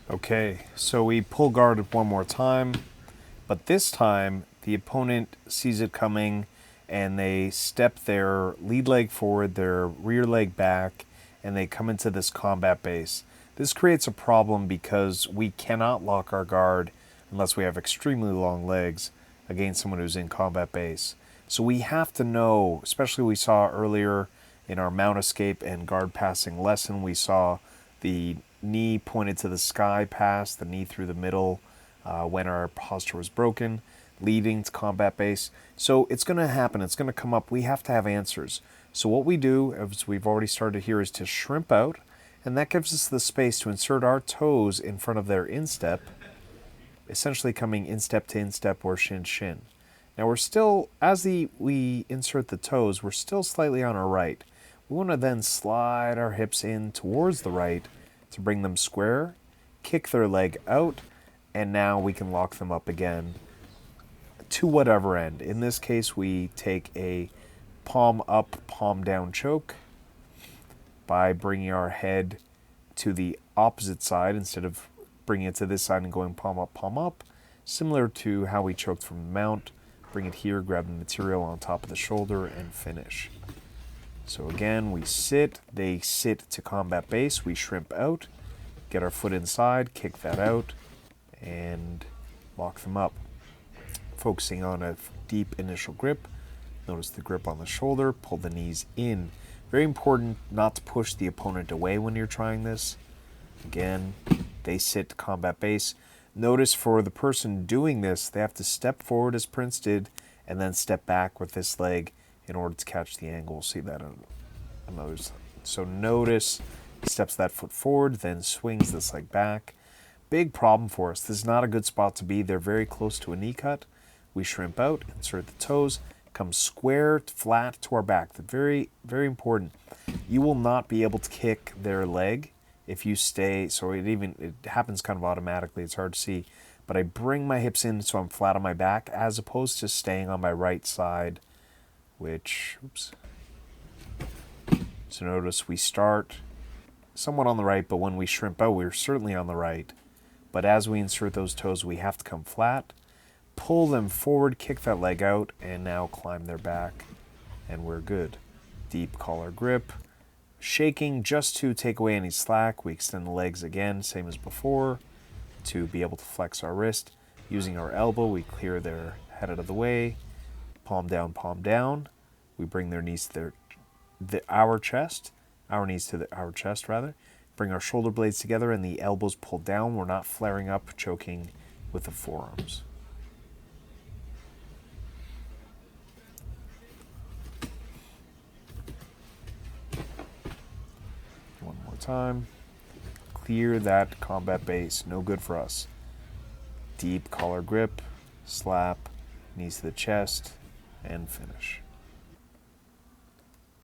Okay, so we pull guard one more time, but this time the opponent sees it coming and they step their lead leg forward, their rear leg back, and they come into this combat base. This creates a problem because we cannot lock our guard unless we have extremely long legs against someone who's in combat base. So we have to know, especially we saw earlier in our mount escape and guard passing lesson, we saw the knee pointed to the sky pass, the knee through the middle when our posture was broken, leading to combat base. So it's going to happen. It's going to come up. We have to have answers. So what we do, as we've already started here, is to shrimp out, and that gives us the space to insert our toes in front of their instep, essentially coming instep to instep or shin shin. Now we're still, we insert the toes, we're still slightly on our right. We want to then slide our hips in towards the right to bring them square, kick their leg out, and now we can lock them up again to whatever end. In this case, we take a palm up, palm down choke by bringing our head to the opposite side instead of bringing it to this side and going palm up, similar to how we choked from the mount. Bring it here, grab the material on top of the shoulder, and finish. So again, we sit, they sit to combat base, we shrimp out, get our foot inside, kick that out, and lock them up. Focusing on a deep initial grip. Notice the grip on the shoulder, pull the knees in. Very important not to push the opponent away when you're trying this. Again, they sit to combat base. Notice for the person doing this, they have to step forward as Prince did, and then step back with this leg in order to catch the angle. We'll see that on another side. So notice he steps that foot forward, then swings this leg back. Big problem for us. This is not a good spot to be. They're very close to a knee cut. We shrimp out, insert the toes, come square, flat to our back. Very, very important. You will not be able to kick their leg if you stay, so it happens kind of automatically. It's hard to see. But I bring my hips in so I'm flat on my back as opposed to staying on my right side, which, oops. So notice we start somewhat on the right, but when we shrimp out, we're certainly on the right. But as we insert those toes, we have to come flat, pull them forward, kick that leg out, and now climb their back, and we're good. Deep collar grip. Shaking just to take away any slack. We extend the legs again, same as before, to be able to flex our wrist. Using our elbow, we clear their head out of the way. Palm down, palm down. We bring their knees to our chest. Our knees to our chest, rather. Bring our shoulder blades together and the elbows pulled down. We're not flaring up, choking with the forearms. One more time. Clear that combat base. No good for us. Deep collar grip, slap, knees to the chest, and finish.